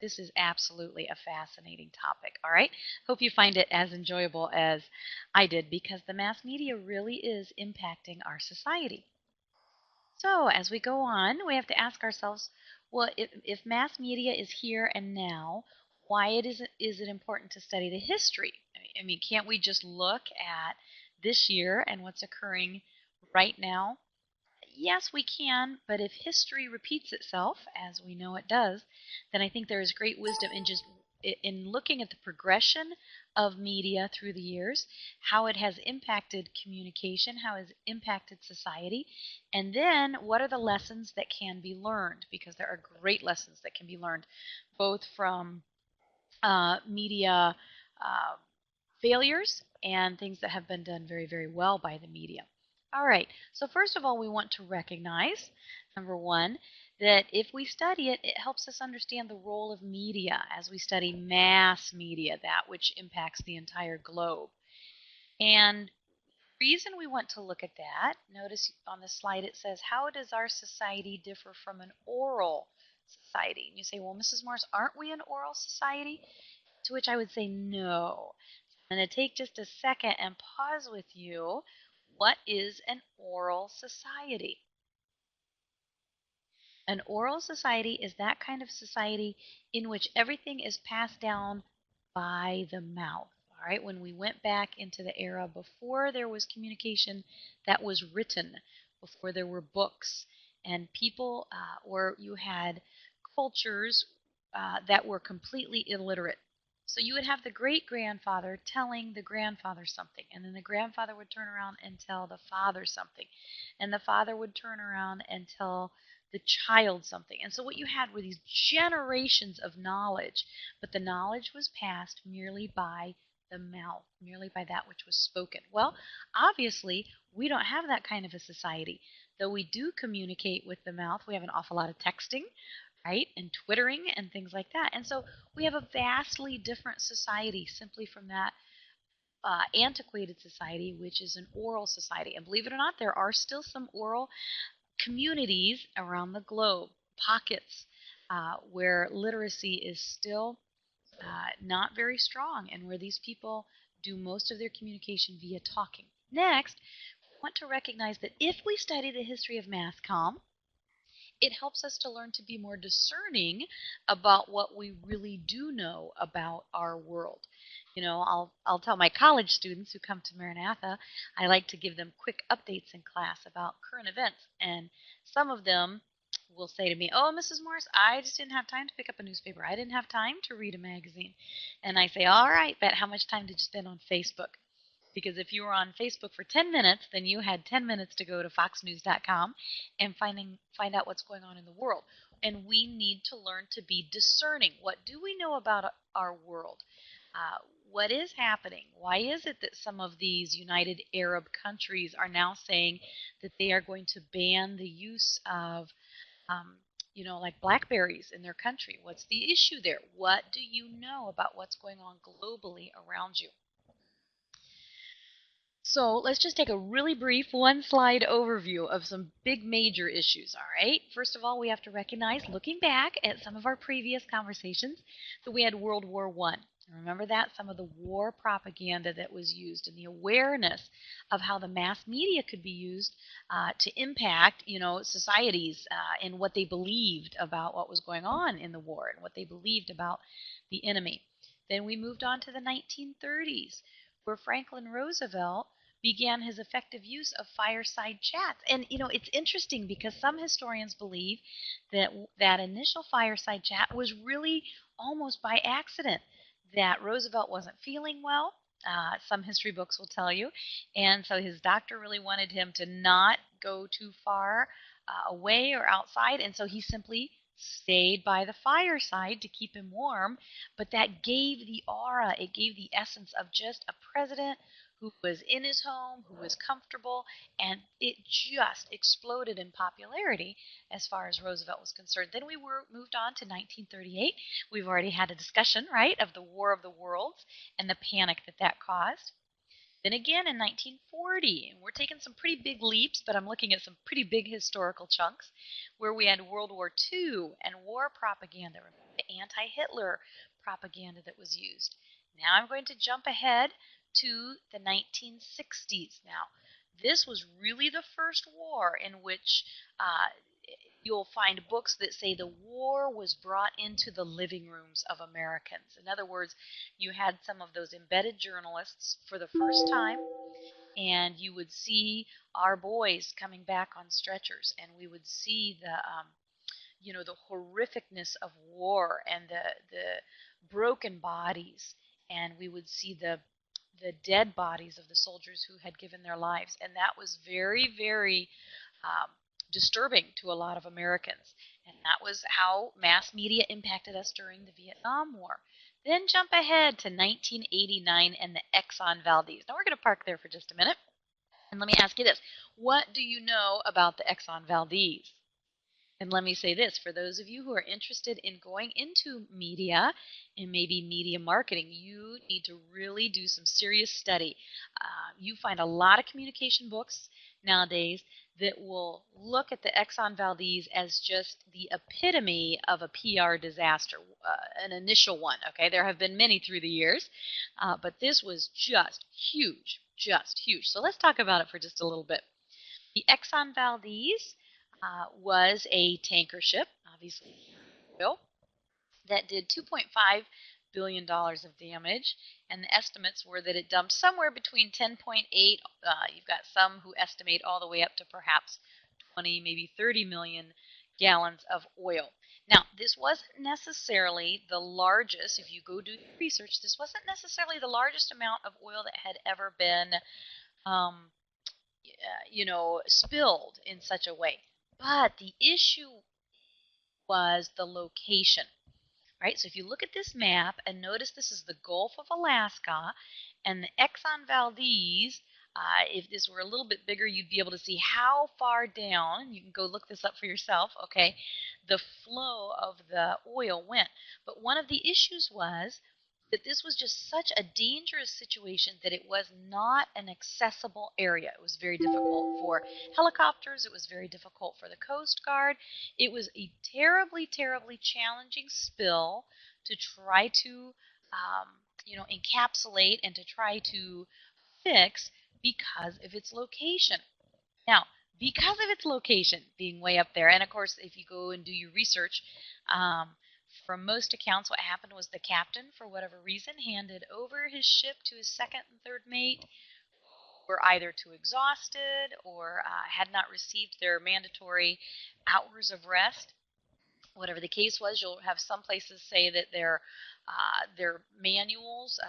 This is absolutely a fascinating topic. All right. Hope you find it as enjoyable as I did because the mass media really is impacting our society. So, as we go on, we have to ask ourselves, well, if mass media is here and now, why is it important to study the history? I mean, can't we just look at this year and what's occurring right now? Yes, we can, but if history repeats itself, as we know it does, then I think there is great wisdom in just in looking at the progression of media through the years, how it has impacted communication, how it has impacted society, and then what are the lessons that can be learned? Because there are great lessons that can be learned, both from media uh, failures and things that have been done very, very well by the media. All right, so first of all, we want to recognize, number one, that if we study it, it helps us understand the role of media as we study mass media, that which impacts the entire globe. And the reason we want to look at that, notice on the slide it says, how does our society differ from an oral society? And you say, well, Mrs. Morris, aren't we an oral society? To which I would say no. I'm going to take just a second and pause with you. What is an oral society? An oral society is that kind of society in which everything is passed down by the mouth. All right, when we went back into the era before there was communication that was written, before there were books, and people, or you had cultures that were completely illiterate. So you would have the great grandfather telling the grandfather something, and then the grandfather would turn around and tell the father something, and the father would turn around and tell the child something. And so what you had were these generations of knowledge, but the knowledge was passed merely by the mouth, merely by that which was spoken. Well, obviously, we don't have that kind of a society. Though we do communicate with the mouth, we have an awful lot of texting, right? And twittering and things like that. And so we have a vastly different society simply from that antiquated society, which is an oral society. And believe it or not, there are still some oral communities around the globe, pockets where literacy is still not very strong and where these people do most of their communication via talking. Next, we want to recognize that if we study the history of mass comm, it helps us to learn to be more discerning about what we really do know about our world. You know, I'll tell my college students who come to Maranatha, I like to give them quick updates in class about current events, and some of them will say to me, "Oh, Mrs. Morris, I just didn't have time to pick up a newspaper. I didn't have time to read a magazine." And I say, "All right, but how much time did you spend on Facebook?" Because if you were on Facebook for 10 minutes, then you had 10 minutes to go to foxnews.com and find out what's going on in the world. And we need to learn to be discerning. What do we know about our world? What is happening? Why is it that some of these United Arab countries are now saying that they are going to ban the use of, um, like blackberries in their country? What's the issue there? What do you know about what's going on globally around you? So let's just take a really brief one slide overview of some big major issues, all right? First of all, we have to recognize, looking back at some of our previous conversations, that we had World War I. Remember that? Some of the war propaganda that was used and the awareness of how the mass media could be used to impact, societies and what they believed about what was going on in the war and what they believed about the enemy. Then we moved on to the 1930s, where Franklin Roosevelt began his effective use of fireside chats. And it's interesting because some historians believe that that initial fireside chat was really almost by accident, that Roosevelt wasn't feeling well. Some history books will tell you. And so his doctor really wanted him to not go too far away or outside. And so he simply stayed by the fireside to keep him warm. But that gave the aura, it gave the essence of just a president who was in his home, who was comfortable, and it just exploded in popularity as far as Roosevelt was concerned. Then we were moved on to 1938. We've already had a discussion, right, of the War of the Worlds and the panic that that caused. Then again in 1940, and we're taking some pretty big leaps, but I'm looking at some pretty big historical chunks, where we had World War II and war propaganda, the anti-Hitler propaganda that was used. Now I'm going to jump ahead to the 1960s. Now, this was really the first war in which you'll find books that say the war was brought into the living rooms of Americans. In other words, you had some of those embedded journalists for the first time, and you would see our boys coming back on stretchers, and we would see the horrificness of war and the broken bodies, and we would see the dead bodies of the soldiers who had given their lives, and that was very, very um, disturbing to a lot of Americans. And that was how mass media impacted us during the Vietnam War. Then jump ahead to 1989 and the Exxon Valdez. Now we're going to park there for just a minute. And let me ask you this. What do you know about the Exxon Valdez? And let me say this, for those of you who are interested in going into media and maybe media marketing, you need to really do some serious study. You find a lot of communication books nowadays that will look at the Exxon Valdez as just the epitome of a PR disaster, an initial one. Okay, there have been many through the years, but this was just huge, just huge. So let's talk about it for just a little bit. The Exxon Valdez was a tanker ship, obviously oil, that did $2.5 billion of damage, and the estimates were that it dumped somewhere between 10.8, you've got some who estimate all the way up to perhaps 20, maybe 30 million gallons of oil. Now, this wasn't necessarily the largest, if you go do research, this wasn't necessarily the largest amount of oil that had ever been um, spilled in such a way. But the issue was the location, right? So if you look at this map and notice this is the Gulf of Alaska and the Exxon Valdez, if this were a little bit bigger, you'd be able to see how far down, you can go look this up for yourself, okay, the flow of the oil went. But one of the issues was that this was just such a dangerous situation that it was not an accessible area. It was very difficult for helicopters. It was very difficult for the Coast Guard. It was a terribly, terribly challenging spill to try to, encapsulate and to try to fix because of its location. Now, because of its location being way up there, and of course, if you go and do your research, um, from most accounts, what happened was the captain, for whatever reason, handed over his ship to his second and third mate, were either too exhausted or had not received their mandatory hours of rest. Whatever the case was, you'll have some places say that their manuals,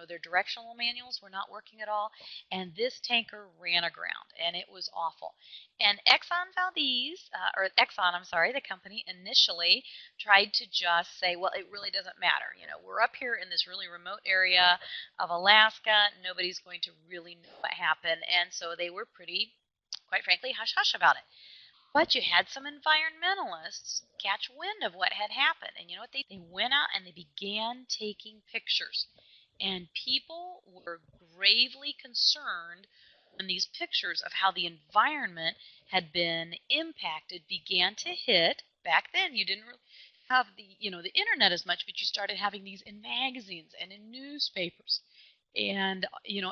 their directional manuals were not working at all, and this tanker ran aground, and it was awful. And Exxon Valdez, or Exxon, I'm sorry, the company initially tried to just say, well, it really doesn't matter. We're up here in this really remote area of Alaska. Nobody's going to really know what happened, and so they were pretty, quite frankly, hush hush about it. But you had some environmentalists catch wind of what had happened. And you know what they went out and they began taking pictures. And people were gravely concerned when these pictures of how the environment had been impacted began to hit. Back then, you didn't really have the internet as much, but you started having these in magazines and in newspapers and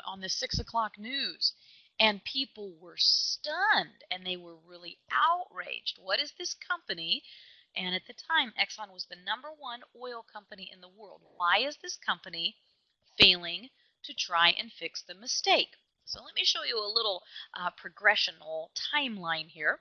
on the 6 o'clock news, and people were stunned and they were really outraged. What is this company? And at the time, Exxon was the #1 oil company in the world. Why is this company failing to try and fix the mistake? So let me show you a little progressional timeline here.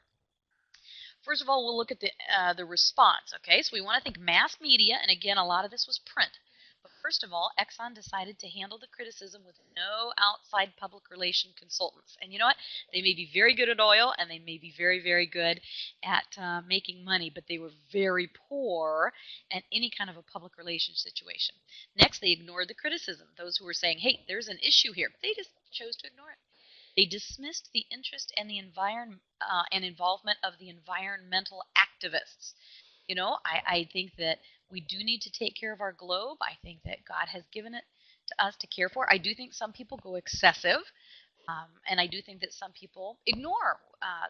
First of all, we'll look at the response. Okay, so we want to think mass media, and again, a lot of this was print. But first of all, Exxon decided to handle the criticism with no outside public relation consultants. And you know what? They may be very good at oil, and they may be very, very good at making money, but they were very poor at any kind of a public relations situation. Next, they ignored the criticism. Those who were saying, hey, there's an issue here, they just chose to ignore it. They dismissed the interest and the and involvement of the environmental activists. I think that we do need to take care of our globe. I think that God has given it to us to care for. I do think some people go excessive. And I do think that some people ignore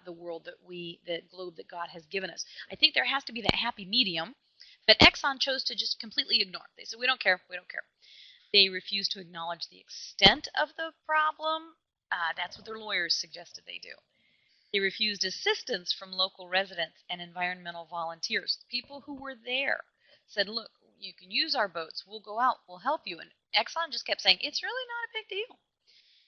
the world the globe that God has given us. I think there has to be that happy medium, but Exxon chose to just completely ignore. They said, we don't care, we don't care. They refused to acknowledge the extent of the problem. That's what their lawyers suggested they do. They refused assistance from local residents and environmental volunteers. People who were there said, look, you can use our boats. We'll go out. We'll help you. And Exxon just kept saying, it's really not a big deal.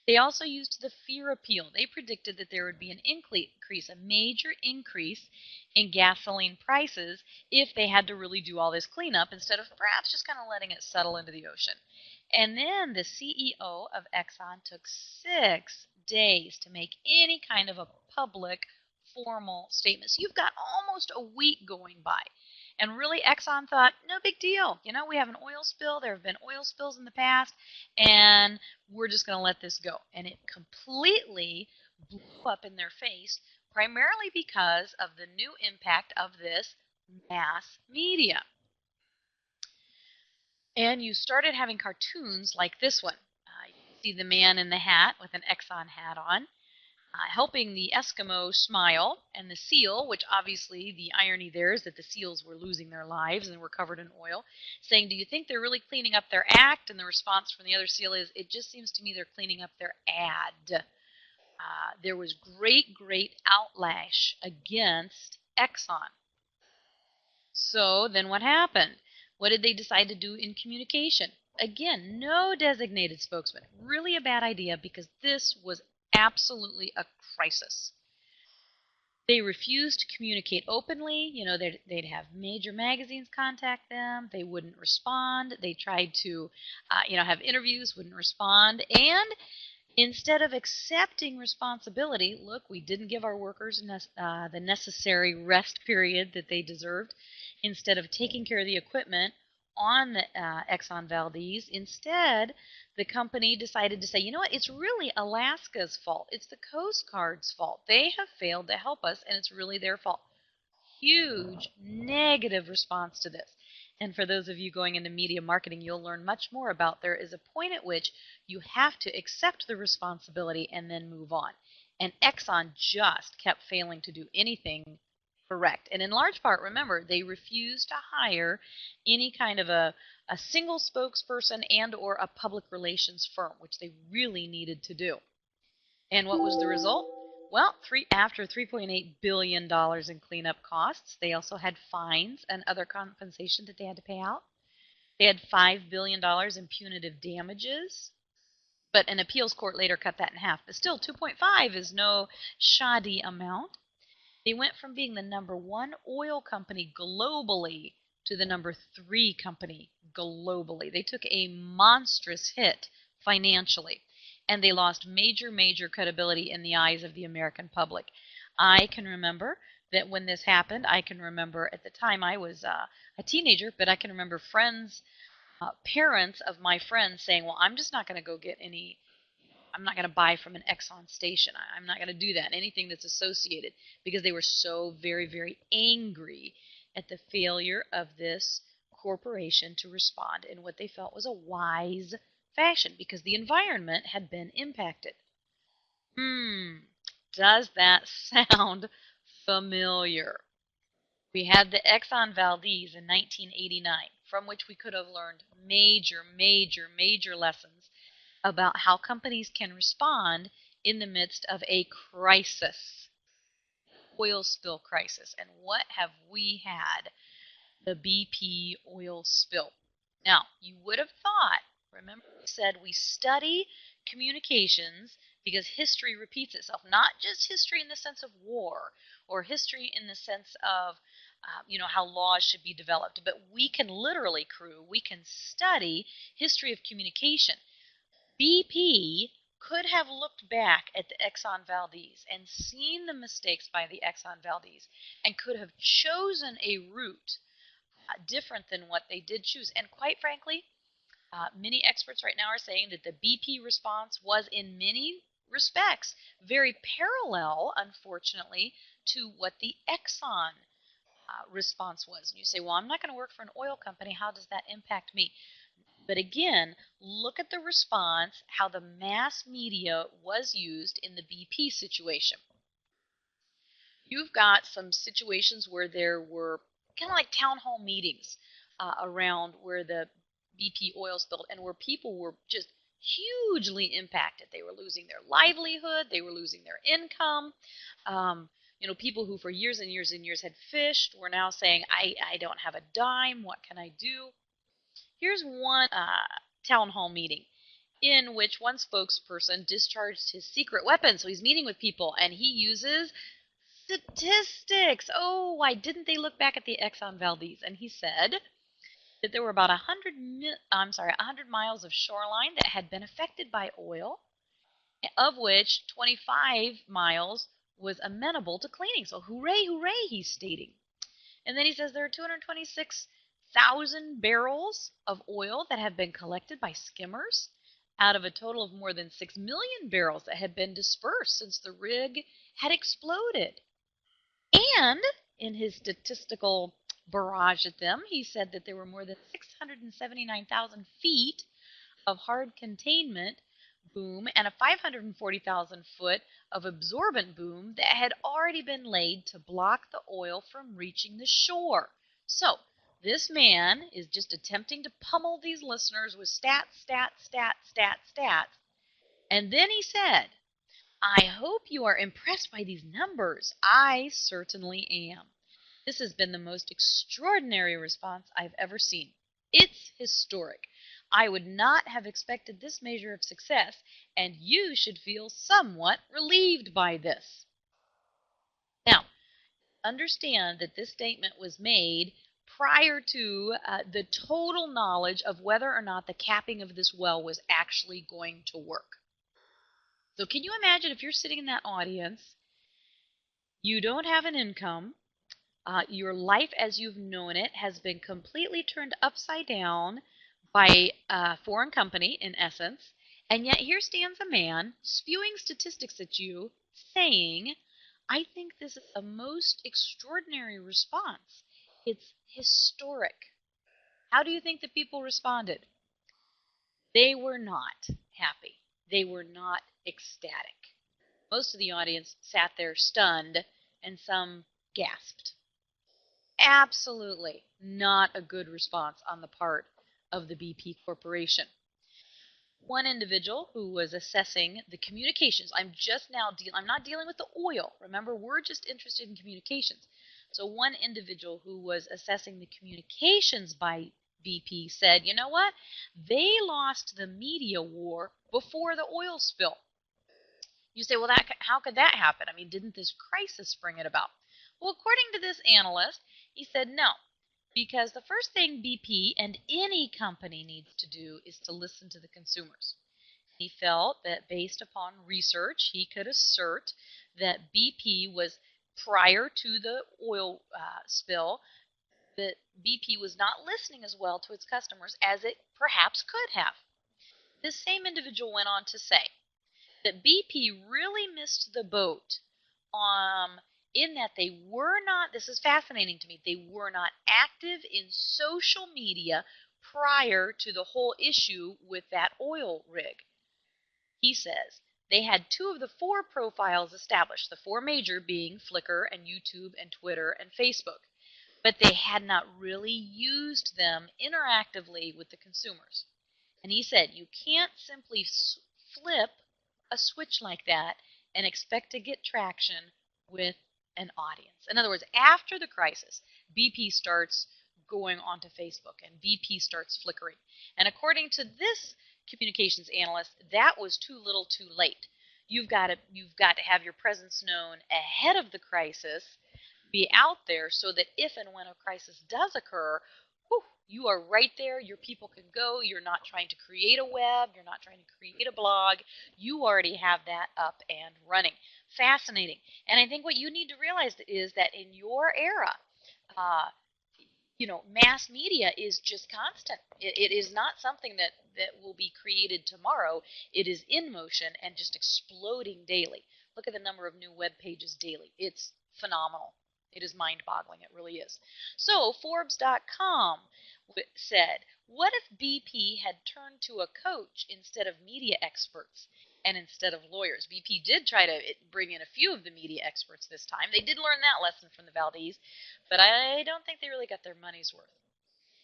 They also used the fear appeal. They predicted that there would be an increase, a major increase in gasoline prices if they had to really do all this cleanup instead of perhaps just kind of letting it settle into the ocean. And then the CEO of Exxon took 6 days to make any kind of a public formal statement. So you've got almost a week going by. And really, Exxon thought, no big deal. You know, we have an oil spill. There have been oil spills in the past, and we're just going to let this go. And it completely blew up in their face, primarily because of the new impact of this mass media. And you started having cartoons like this one. You see the man in the hat with an Exxon hat on, helping the Eskimo smile, and the seal, which obviously the irony there is that the seals were losing their lives and were covered in oil, saying, do you think they're really cleaning up their act? And the response from the other seal is, it just seems to me they're cleaning up their ad. There was great outlash against Exxon. So then what happened? What did they decide to do in communication? Again, no designated spokesman. Really a bad idea because this was absolutely a crisis. They refused to communicate openly. You know, they'd have major magazines contact them. They wouldn't respond. They tried to, have interviews, wouldn't respond. And instead of accepting responsibility, look, we didn't give our workers the necessary rest period that they deserved. Instead of taking care of the equipment on the Exxon Valdez, instead, the company decided to say, you know what, it's really Alaska's fault. It's the Coast Guard's fault. They have failed to help us, and it's really their fault. Huge negative response to this. And for those of you going into media marketing, you'll learn much more about there is a point at which you have to accept the responsibility and then move on. And Exxon just kept failing to do anything correct. And in large part, remember, they refused to hire any kind of a single spokesperson and or a public relations firm, which they really needed to do. And what was the result? Well, after $3.8 billion in cleanup costs, they also had fines and other compensation that they had to pay out. They had $5 billion in punitive damages, but an appeals court later cut that in half. But still, 2.5 is no shoddy amount. They went from being the #1 oil company globally to the #3 company globally. They took a monstrous hit financially, and they lost major credibility in the eyes of the American public. I can remember that when this happened, I can remember at the time I was a teenager, but I can remember friends, parents of my friends saying, well, I'm just not going to go get any, I'm not going to buy from an Exxon station. I'm not going to do that, anything that's associated, because they were so very angry at the failure of this corporation to respond in what they felt was a wise fashion because the environment had been impacted. Does that sound familiar? We had the Exxon Valdez in 1989, from which we could have learned major lessons about how companies can respond in the midst of a crisis, oil spill crisis. And what have we had? The BP oil spill. Now, you would have thought, remember we said we study communications because history repeats itself, not just history in the sense of war or history in the sense of how laws should be developed, but we can literally, we can study history of communication. BP could have looked back at the Exxon Valdez and seen the mistakes by the Exxon Valdez and could have chosen a route different than what they did choose. And quite frankly, many experts right now are saying that the BP response was in many respects very parallel, unfortunately, to what the Exxon response was. And you say, well, I'm not going to work for an oil company. How does that impact me? But again, look at the response, how the mass media was used in the BP situation. You've got some situations where there were kind of like town hall meetings around where the BP oil spilled and where people were just hugely impacted. They were losing their livelihood, they were losing their income. Um, people who for years and years and years had fished were now saying, I don't have a dime, what can I do? Here's one town hall meeting in which one spokesperson discharged his secret weapon. So he's meeting with people and he uses statistics. Oh, why didn't they look back at the Exxon Valdez? And he said that there were about 100 miles of shoreline that had been affected by oil, of which 25 miles was amenable to cleaning. So hooray, hooray, he's stating. And then he says there are 226,000 barrels of oil that have been collected by skimmers out of a total of more than 6 million barrels that had been dispersed since the rig had exploded. And in his statistical barrage at them, he said that there were more than 679,000 feet of hard containment boom and a 540,000 foot of absorbent boom that had already been laid to block the oil from reaching the shore. So, this man is just attempting to pummel these listeners with stats, stats, stats, stats, stats. And then he said, I hope you are impressed by these numbers. I certainly am. This has been the most extraordinary response I've ever seen. It's historic. I would not have expected this measure of success, and you should feel somewhat relieved by this. Now, understand that this statement was made prior to the total knowledge of whether or not the capping of this well was actually going to work. So can you imagine if you're sitting in that audience, you don't have an income, your life as you've known it has been completely turned upside down by a foreign company, in essence, and yet here stands a man spewing statistics at you saying, I think this is a most extraordinary response. It's historic. How do you think the people responded? They were not happy. They were not ecstatic. Most of the audience sat there stunned, and some gasped. Absolutely not a good response on the part of the BP Corporation. One individual who was assessing the communications, I'm not dealing with the oil. Remember, we're just interested in communications. So one individual who was assessing the communications by BP said, you know what? They lost the media war before the oil spill. You say, well, how could that happen? I mean, didn't this crisis bring it about? Well, according to this analyst, he said no, because the first thing BP and any company needs to do is to listen to the consumers. He felt that based upon research, he could assert that BP was, prior to the oil spill, that BP was not listening as well to its customers as it perhaps could have. This same individual went on to say that BP really missed the boat in that they were not, this is fascinating to me, they were not active in social media prior to the whole issue with that oil rig. He says they had 2 of the 4 profiles established, the 4 major being Flickr and YouTube and Twitter and Facebook, but they had not really used them interactively with the consumers. And he said you can't simply flip a switch like that and expect to get traction with an audience. In other words, after the crisis, BP starts going onto Facebook and BP starts flickering. And according to this communications analyst, that was too little too late. You've got to have your presence known ahead of the crisis, be out there so that if and when a crisis does occur, you are right there. Your people can go. You're not trying to create a web. You're not trying to create a blog. You already have that up and running. Fascinating. And I think what you need to realize is that in your era, mass media is just constant. It is not something that will be created tomorrow. It is in motion and just exploding daily. Look at the number of new web pages daily. It's phenomenal. It is mind-boggling. It really is. So Forbes.com said, what if BP had turned to a coach instead of media experts and instead of lawyers? BP did try to bring in a few of the media experts this time. They did learn that lesson from the Valdez, but I don't think they really got their money's worth.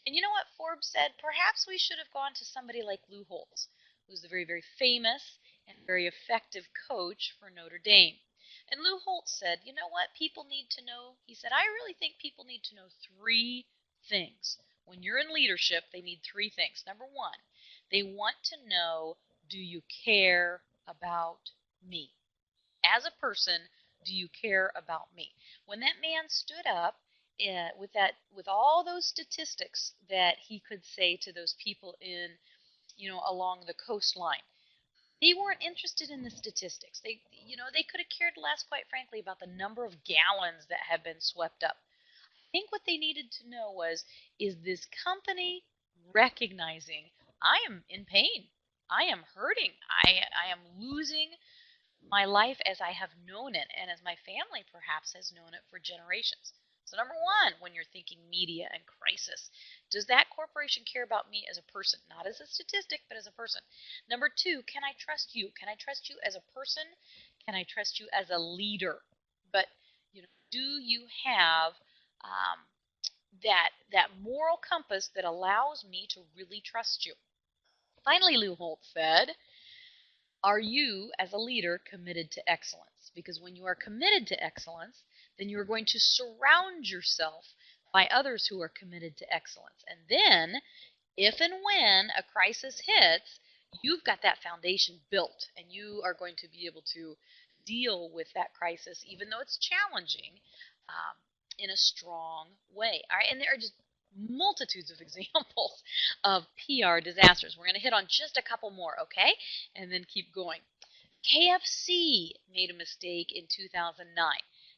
And you know what Forbes said? Perhaps we should have gone to somebody like Lou Holtz, who's the very, very famous and very effective coach for Notre Dame. And Lou Holtz said, you know what people need to know? He said, I really think people need to know three things. When you're in leadership, they need three things. Number one, they want to know, do you care about me? As a person, do you care about me? When that man stood up with all those statistics that he could say to those people in, along the coastline, they weren't interested in the statistics. They could have cared less, quite frankly, about the number of gallons that have been swept up. I think what they needed to know was, is this company recognizing I am in pain? I am hurting. I am losing my life as I have known it and as my family perhaps has known it for generations. So number one, when you're thinking media and crisis, does that corporation care about me as a person? Not as a statistic, but as a person. Number two, can I trust you? Can I trust you as a person? Can I trust you as a leader? But, do you have that moral compass that allows me to really trust you? Finally, Lou Holtz said, are you, as a leader, committed to excellence? Because when you are committed to excellence, then you are going to surround yourself by others who are committed to excellence. And then, if and when a crisis hits, you've got that foundation built, and you are going to be able to deal with that crisis, even though it's challenging, in a strong way. All right, and there are just multitudes of examples of PR disasters. We're going to hit on just a couple more, okay? And then keep going. KFC made a mistake in 2009.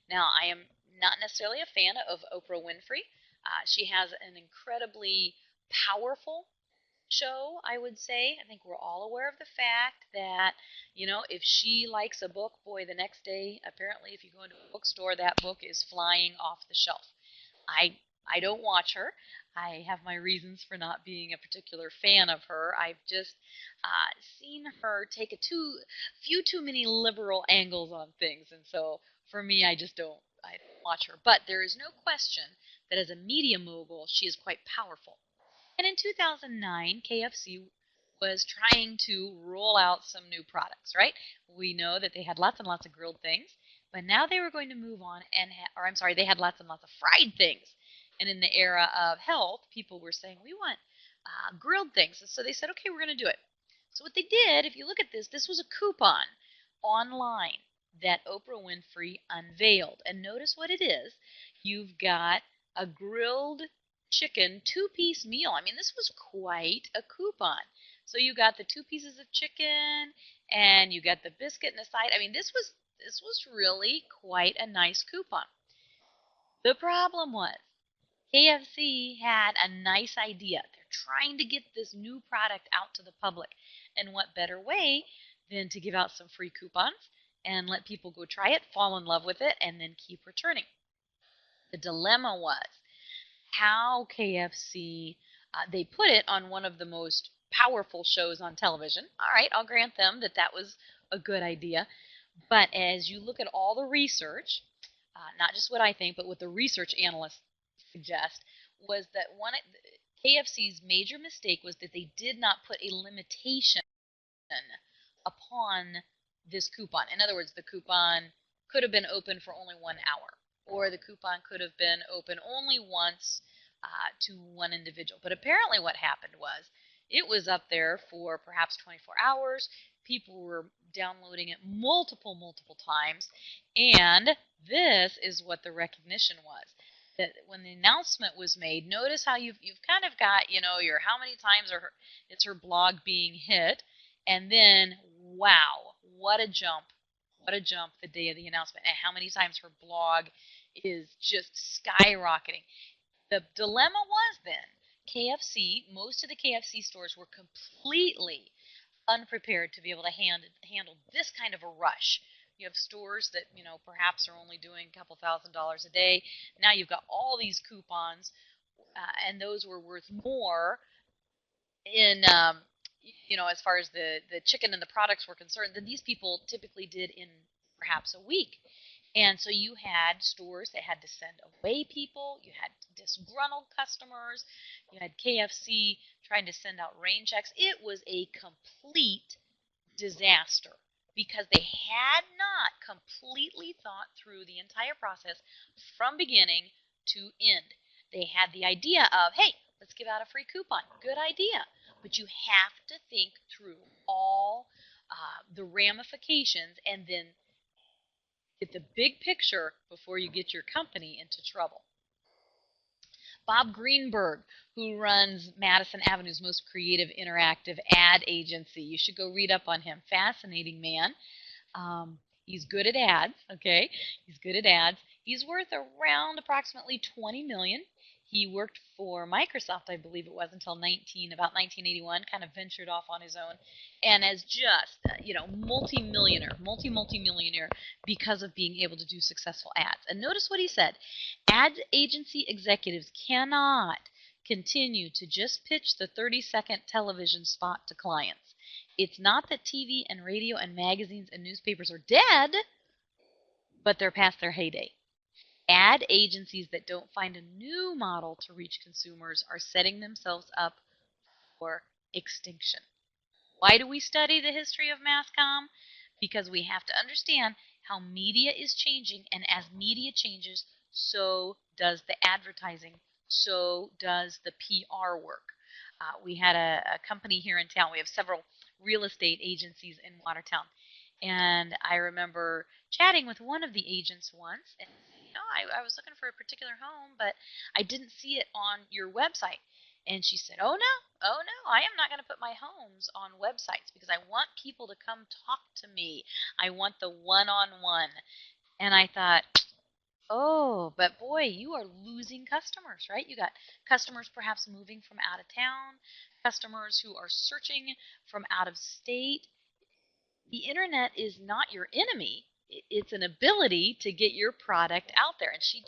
Now, I am not necessarily a fan of Oprah Winfrey. She has an incredibly powerful show, I would say. I think we're all aware of the fact that, if she likes a book, boy, the next day, apparently, if you go into a bookstore, that book is flying off the shelf. I don't watch her. I have my reasons for not being a particular fan of her. I've just seen her take a few too many liberal angles on things, and so for me, I don't watch her. But there is no question that as a media mogul, she is quite powerful. And in 2009, KFC was trying to roll out some new products, right? We know that they had lots and lots of grilled things, but now they were going to move on they had lots and lots of fried things. And in the era of health, people were saying, we want grilled things. And so they said, okay, we're going to do it. So what they did, if you look at this was a coupon online that Oprah Winfrey unveiled. And notice what it is. You've got a grilled chicken two-piece meal. I mean, this was quite a coupon. So you got the 2 pieces of chicken, and you got the biscuit and a side. I mean, this was really quite a nice coupon. The problem was KFC had a nice idea. They're trying to get this new product out to the public. And what better way than to give out some free coupons and let people go try it, fall in love with it, and then keep returning. The dilemma was how KFC, they put it on one of the most powerful shows on television. All right, I'll grant them that was a good idea. But as you look at all the research, not just what I think, but what the research analysts suggest, was that KFC's major mistake was that they did not put a limitation upon this coupon. In other words, the coupon could have been open for only 1 hour, or the coupon could have been open only once to one individual. But apparently what happened was it was up there for perhaps 24 hours. People were downloading it multiple times, and this is what the recognition was. That when the announcement was made, notice how you've kind of got, your how many times it's her blog being hit, and then, wow, what a jump the day of the announcement, and how many times her blog is just skyrocketing. The dilemma was then, most of the KFC stores were completely unprepared to be able to handle this kind of a rush You have stores that, perhaps are only doing a couple $1,000s a day. Now you've got all these coupons, and those were worth more in as far as the chicken and the products were concerned than these people typically did in perhaps a week. And so you had stores that had to send away people, you had disgruntled customers, you had KFC trying to send out rain checks. It was a complete disaster because they had not completely thought through the entire process from beginning to end. They had the idea of, hey, let's give out a free coupon. Good idea. But you have to think through all the ramifications and then get the big picture before you get your company into trouble. Bob Greenberg, who runs Madison Avenue's most creative interactive ad agency. You should go read up on him. Fascinating man. He's good at ads, okay? He's good at ads. He's worth around approximately $20 million. He worked for Microsoft, I believe it was, until about 1981, kind of ventured off on his own, and as just, multi-millionaire, because of being able to do successful ads. And notice what he said. Ad agency executives cannot continue to just pitch the 30-second television spot to clients. It's not that TV and radio and magazines and newspapers are dead, but they're past their heyday. Ad agencies that don't find a new model to reach consumers are setting themselves up for extinction. Why do we study the history of mass comm? Because we have to understand how media is changing, and as media changes, so does the advertising, so does the PR work. We had a company here in town. We have several real estate agencies in Watertown. And I remember chatting with one of the agents once, and I was looking for a particular home, but I didn't see it on your website. And she said, oh no, I am not going to put my homes on websites because I want people to come talk to me. I want the one-on-one. And I thought, oh, but boy, you are losing customers, right? You got customers perhaps moving from out of town, customers who are searching from out of state. The internet is not your enemy. It's an ability to get your product out there. And she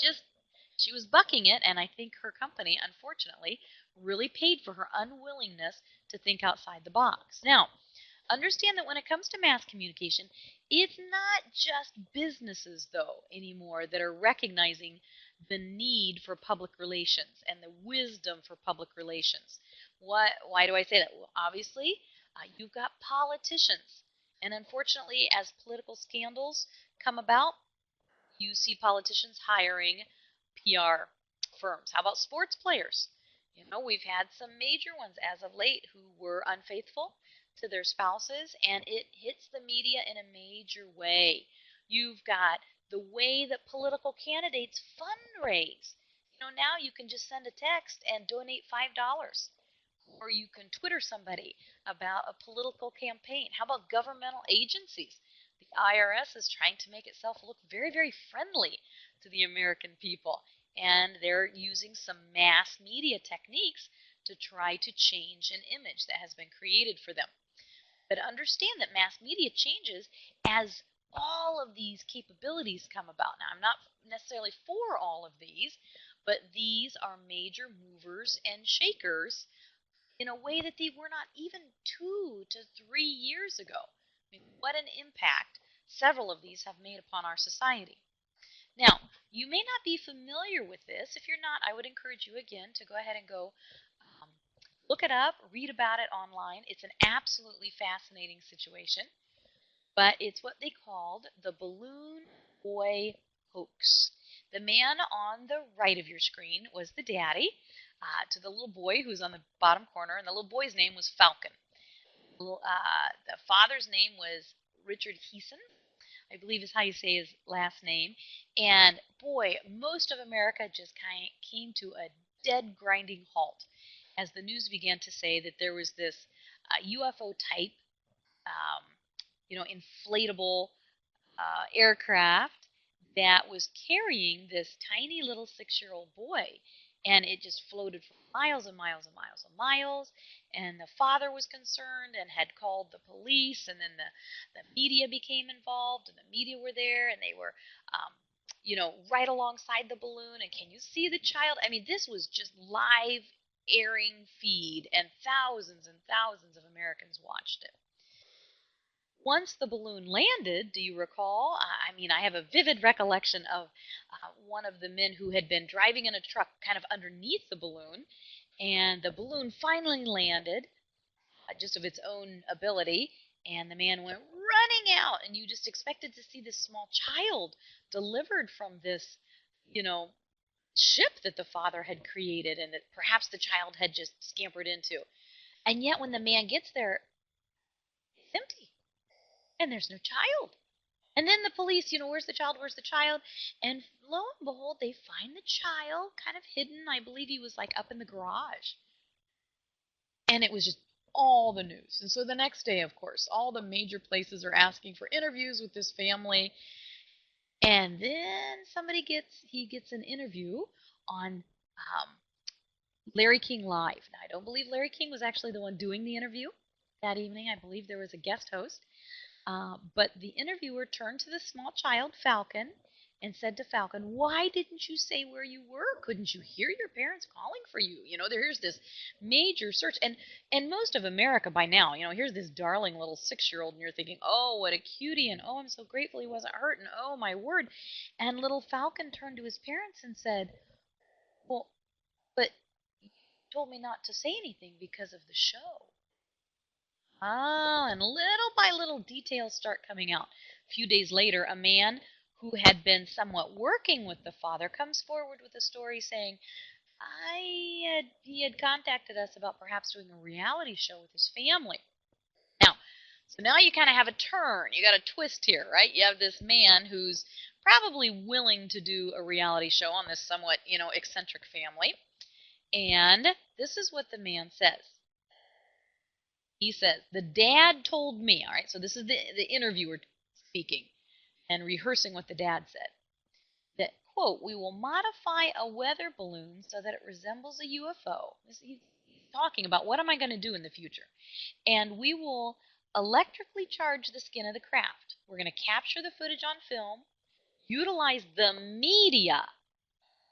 was bucking it, and I think her company, unfortunately, really paid for her unwillingness to think outside the box. Now, understand that when it comes to mass communication, it's not just businesses, though, anymore that are recognizing the need for public relations and the wisdom for public relations. Why do I say that? Well, obviously, you've got politicians. And unfortunately, as political scandals come about, you see politicians hiring PR firms. How about sports players? We've had some major ones as of late who were unfaithful to their spouses, and it hits the media in a major way. You've got the way that political candidates fundraise. Now you can just send a text and donate $5. Or you can Twitter somebody about a political campaign. How about governmental agencies? The IRS is trying to make itself look very, very friendly to the American people. And they're using some mass media techniques to try to change an image that has been created for them. But understand that mass media changes as all of these capabilities come about. Now, I'm not necessarily for all of these, but these are major movers and shakers in a way that they were not even 2 to 3 years ago. I mean, what an impact several of these have made upon our society. Now, you may not be familiar with this. If you're not, I would encourage you again to go ahead and go look it up, read about it online. It's an absolutely fascinating situation, but it's what they called the Balloon Boy hoax. The man on the right of your screen was the daddy to the little boy who's on the bottom corner, and the little boy's name was Falcon. The father's name was Richard Heeson, I believe is how you say his last name. And boy, most of America just kind of came to a dead grinding halt as the news began to say that there was this UFO type, inflatable aircraft that was carrying this tiny little 6-year-old boy. and it just floated for miles and miles and miles and miles. And the father was concerned and had called the police, and then the media became involved, and the media were there, and they were, um, right alongside the balloon. And can you see the child? I mean, this was just live airing feed, and thousands of Americans watched it. Once the balloon landed, do you recall? I mean, I have a vivid recollection of one of the men who had been driving in a truck kind of underneath the balloon, and the balloon finally landed just of its own ability, and the man went running out, and you just expected to see this small child delivered from this, you know, ship that the father had created and that perhaps the child had just scampered into. And yet, when the man gets there, it's empty, and there's no child. And then the police, where's the child? Where's the child? And lo and behold, they find the child kind of hidden. I believe he was like up in the garage. And it was just all the news. And so the next day, of course, all the major places are asking for interviews with this family. And then he gets an interview on Larry King Live. Now, I don't believe Larry King was actually the one doing the interview that evening. I believe there was a guest host. But the interviewer turned to the small child, Falcon, and said to Falcon, "Why didn't you say where you were? Couldn't you hear your parents calling for you? There's this major search." And most of America by now, here's this darling little 6-year-old, and you're thinking, "Oh, what a cutie," and "Oh, I'm so grateful he wasn't hurt," and "Oh, my word." And little Falcon turned to his parents and said, "Well, but you told me not to say anything because of the show." And little by little details start coming out. A few days later, a man who had been somewhat working with the father comes forward with a story saying, he had contacted us about perhaps doing a reality show with his family. So now you kind of have a turn. You got a twist here, right? You have this man who's probably willing to do a reality show on this somewhat, eccentric family. And this is what the man says. He says, "The dad told me," all right, so this is the interviewer speaking and rehearsing what the dad said, that, quote, "We will modify a weather balloon so that it resembles a UFO." He's talking about what am I going to do in the future. "And we will electrically charge the skin of the craft. We're going to capture the footage on film, utilize the media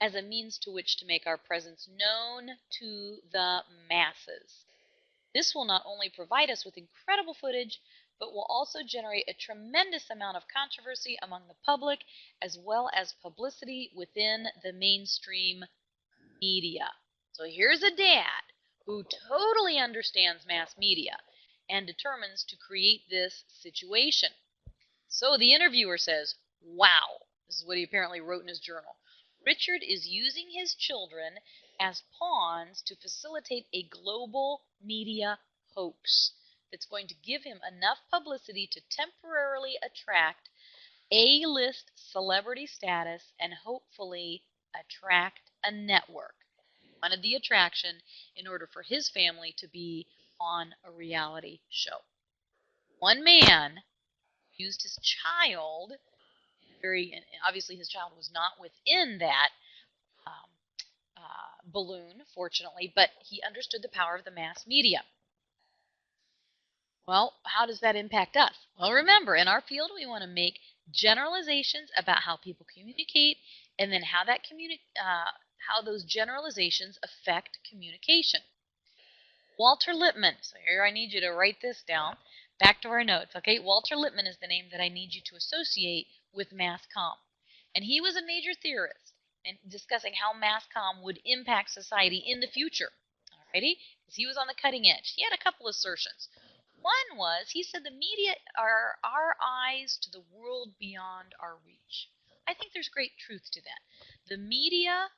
as a means to which to make our presence known to the masses. This will not only provide us with incredible footage, but will also generate a tremendous amount of controversy among the public, as well as publicity within the mainstream media." So here's a dad who totally understands mass media and determines to create this situation. So the interviewer says, "Wow," this is what he apparently wrote in his journal, "Richard is using his children as pawns to facilitate a global media hoax that's going to give him enough publicity to temporarily attract A-list celebrity status and hopefully attract a network." He wanted the attraction in order for his family to be on a reality show. One man used his child, and obviously his child was not within that um, balloon, fortunately, but he understood the power of the mass media. Well, how does that impact us? Well, remember, in our field, we want to make generalizations about how people communicate, and then how how those generalizations affect communication. Walter Lippmann. So here I need you to write this down. Back to our notes, okay? Walter Lippmann is the name that I need you to associate with mass comm. And he was a major theorist and discussing how mass comm would impact society in the future. Alrighty? Because he was on the cutting edge. He had a couple assertions. One was, he said the media are our eyes to the world beyond our reach. I think there's great truth to that. The media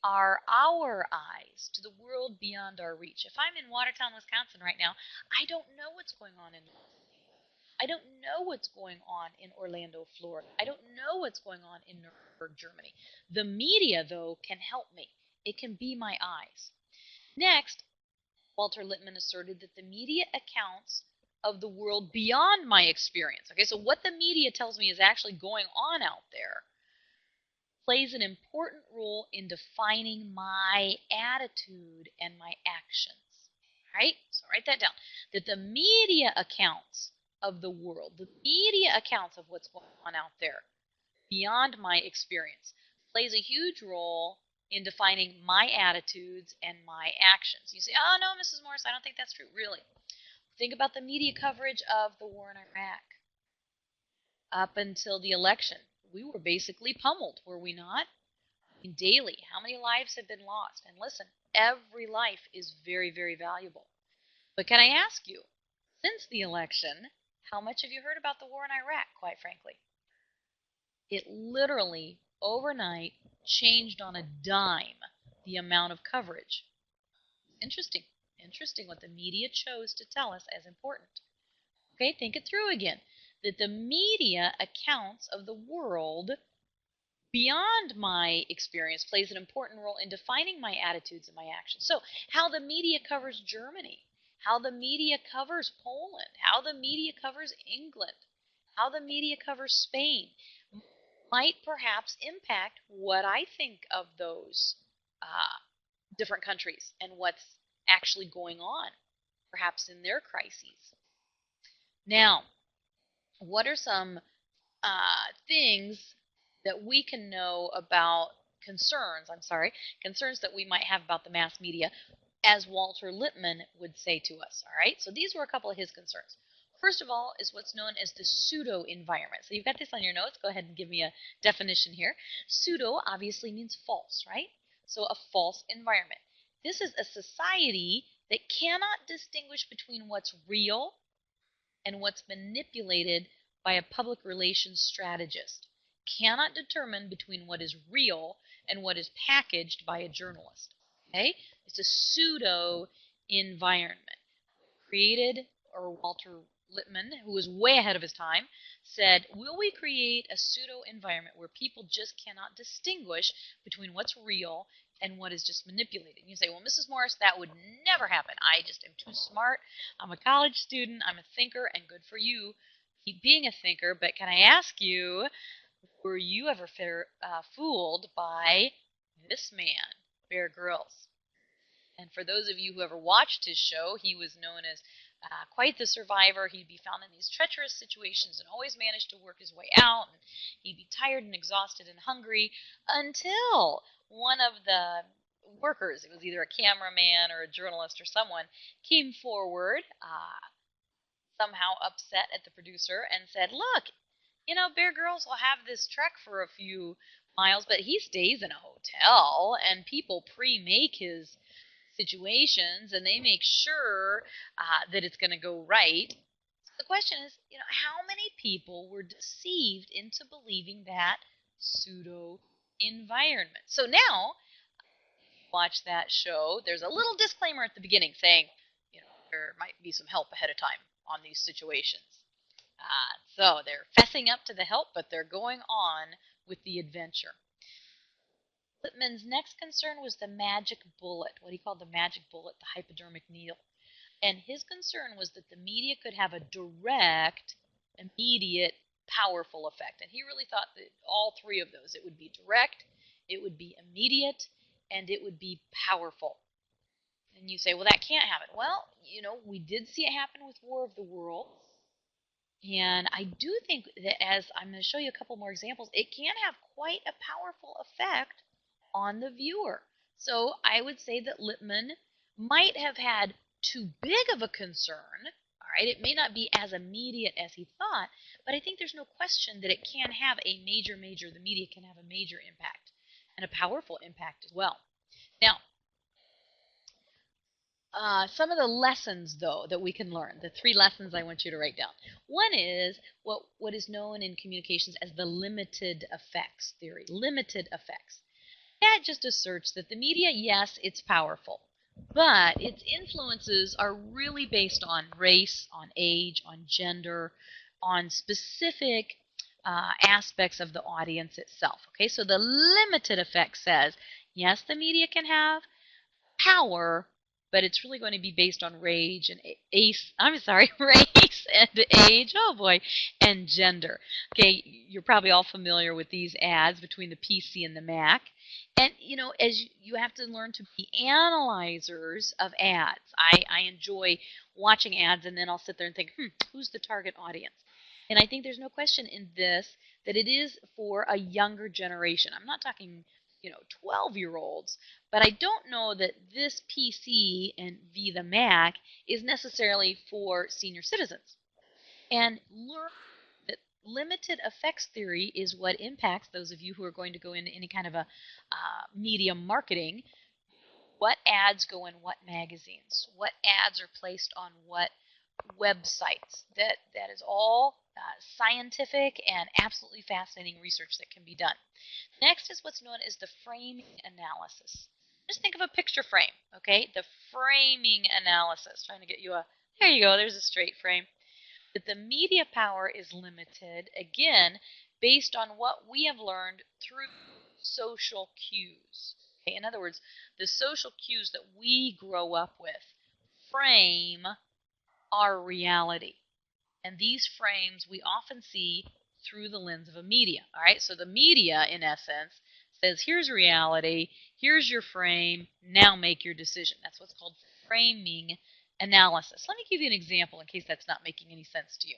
are our eyes to the world beyond our reach. If I'm in Watertown, Wisconsin right now, I don't know what's going on in Los Angeles. I don't know what's going on in Orlando, Florida. I don't know what's going on in Nuremberg, Germany. The media, though, can help me. It can be my eyes. Next, Walter Lippmann asserted that the media accounts of the world beyond my experience. Okay, so what the media tells me is actually going on out there, plays an important role in defining my attitude and my actions. All right? So write that down. That the media accounts of the world, the media accounts of what's going on out there, beyond my experience, plays a huge role in defining my attitudes and my actions. You say, oh, no, Mrs. Morris, I don't think that's true. Really? Think about the media coverage of the war in Iraq. Up until the election, we were basically pummeled, were we not? I mean, daily, how many lives have been lost? And listen, every life is very, very valuable. But can I ask you, since the election, how much have you heard about the war in Iraq, quite frankly? It literally, overnight, changed on a dime the amount of coverage. Interesting. Interesting what the media chose to tell us as important. Okay, think it through again. That the media accounts of the world beyond my experience plays an important role in defining my attitudes and my actions. So, how the media covers Germany, how the media covers Poland, how the media covers England, how the media covers Spain might perhaps impact what I think of those different countries and what's actually going on, perhaps in their crises. Now, what are some things that we can know about concerns that we might have about the mass media, as Walter Lippmann would say to us. All right, so these were a couple of his concerns. First of all is what's known as the pseudo environment. So you've got this on your notes. Go ahead and give me a definition here. Pseudo obviously means false, right? So a false environment. This is a society that cannot distinguish between what's real and what's manipulated by a public relations strategist, cannot determine between what is real and what is packaged by a journalist. Okay? It's a pseudo environment created, or Walter Lippmann, who was way ahead of his time, said, will we create a pseudo environment where people just cannot distinguish between what's real and what is just manipulated? And you say, well, Mrs. Morris, that would never happen. I just am too smart. I'm a college student. I'm a thinker, and good for you. Keep being a thinker, but can I ask you, were you ever fooled by this man, Bear Grylls? And for those of you who ever watched his show, he was known as quite the survivor. He'd be found in these treacherous situations and always managed to work his way out. And he'd be tired and exhausted and hungry until one of the workers, it was either a cameraman or a journalist or someone, came forward, somehow upset at the producer, and said, look, you know, Bear Grylls will have this trek for a few miles, but he stays in a hotel, and people pre-make his situations, and they make sure that it's going to go right. So the question is, you know, how many people were deceived into believing that pseudo environment? So now, watch that show. There's a little disclaimer at the beginning saying, you know, there might be some help ahead of time on these situations. So they're fessing up to the help, but they're going on with the adventure. Lippmann's next concern was the magic bullet, what he called the magic bullet, the hypodermic needle. And his concern was that the media could have a direct, immediate, powerful effect. And he really thought that all three of those, it would be direct, it would be immediate, and it would be powerful. And you say, well, that can't happen. Well, you know, we did see it happen with War of the Worlds. And I do think that, as I'm going to show you a couple more examples, it can have quite a powerful effect on the viewer. So I would say that Lippmann might have had too big of a concern. All right, it may not be as immediate as he thought, but I think there's no question that it can have a the media can have a major impact, and a powerful impact as well. Now, some of the lessons, though, that we can learn, the 3 lessons I want you to write down. One is what is known in communications as the limited effects theory. Limited effects. That just asserts that the media, yes, it's powerful, but its influences are really based on race, on age, on gender, on specific aspects of the audience itself. Okay, so the limited effect says, yes, the media can have power, but it's really going to be based on rage and race and age, oh boy, and gender. Okay, you're probably all familiar with these ads between the PC and the Mac. And, as you have to learn to be analyzers of ads. I enjoy watching ads, and then I'll sit there and think, who's the target audience? And I think there's no question in this that it is for a younger generation. I'm not talking, 12-year-olds, but I don't know that this PC and the Mac is necessarily for senior citizens. And learn that limited effects theory is what impacts those of you who are going to go into any kind of a media marketing. What ads go in what magazines? What ads are placed on what websites? That is all scientific and absolutely fascinating research that can be done. Next is what's known as the framing analysis. Just think of a picture frame, okay? The framing analysis. Trying to get you there you go, there's a straight frame. That the media power is limited, again, based on what we have learned through social cues. Okay? In other words, the social cues that we grow up with frame our reality. And these frames we often see through the lens of a media. All right, so the media, in essence, says, here's reality, here's your frame, now make your decision. That's what's called framing analysis. Let me give you an example in case that's not making any sense to you.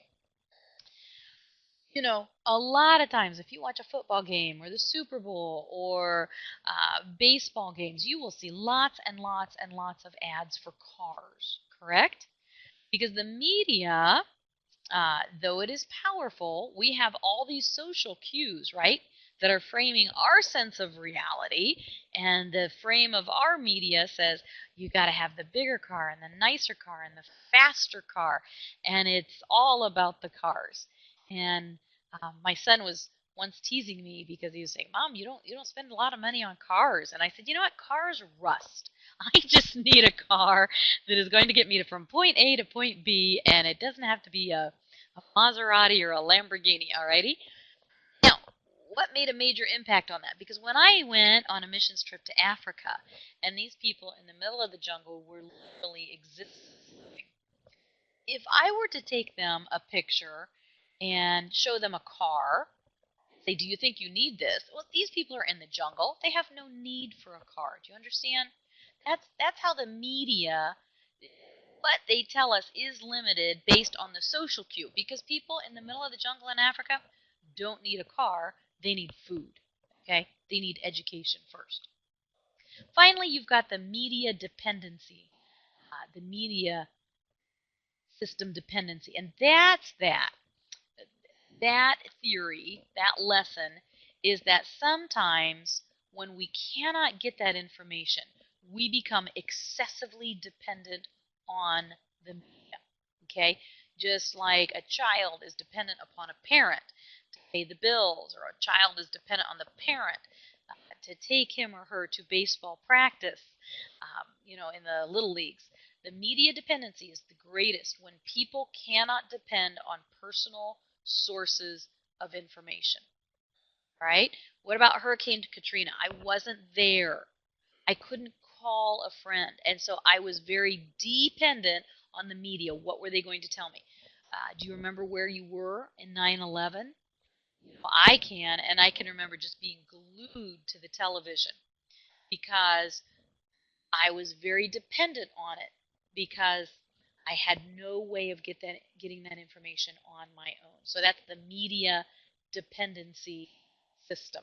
A lot of times if you watch a football game or the Super Bowl or baseball games, you will see lots and lots and lots of ads for cars, correct? Because the media, though it is powerful, we have all these social cues, right, that are framing our sense of reality. And the frame of our media says, you got to have the bigger car and the nicer car and the faster car. And it's all about the cars. And my son was once teasing me because he was saying, Mom, you don't spend a lot of money on cars. And I said, you know what? Cars rust. I just need a car that is going to get me from point A to point B, and it doesn't have to be a Maserati or a Lamborghini, alrighty? Now, what made a major impact on that? Because when I went on a missions trip to Africa, and these people in the middle of the jungle were literally existing, if I were to take them a picture and show them a car, say, do you think you need this? Well, these people are in the jungle. They have no need for a car. Do you understand? That's how the media, what they tell us, is limited based on the social cue. Because people in the middle of the jungle in Africa don't need a car. They need food. Okay? They need education first. Finally, you've got the media dependency, the media system dependency. And that's that. That theory, that lesson, is that sometimes when we cannot get that information, we become excessively dependent on the media. Okay? Just like a child is dependent upon a parent to pay the bills, or a child is dependent on the parent to take him or her to baseball practice, in the little leagues. The media dependency is the greatest when people cannot depend on personal sources of information. All right? What about Hurricane Katrina? I wasn't there. I couldn't call a friend. And so I was very dependent on the media. What were they going to tell me? Do you remember where you were in 9/11? I can, and I can remember just being glued to the television because I was very dependent on it because I had no way of getting that information on my own. So that's the media dependency system.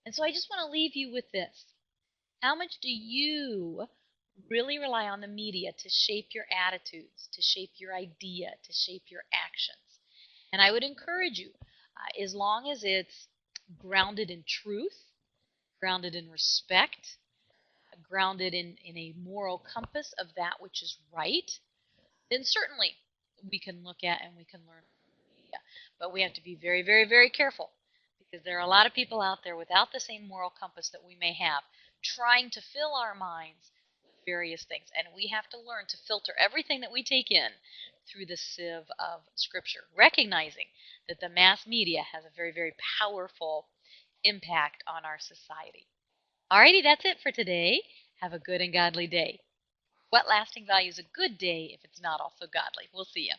And so I just want to leave you with this. How much do you really rely on the media to shape your attitudes, to shape your idea, to shape your actions? And I would encourage you, as long as it's grounded in truth, grounded in respect, grounded in a moral compass of that which is right, then certainly we can look at and we can learn from media. But we have to be very, very, very careful because there are a lot of people out there without the same moral compass that we may have, trying to fill our minds with various things. And we have to learn to filter everything that we take in through the sieve of Scripture, recognizing that the mass media has a very, very powerful impact on our society. Alrighty, that's it for today. Have a good and godly day. What lasting value is a good day if it's not also godly? We'll see you.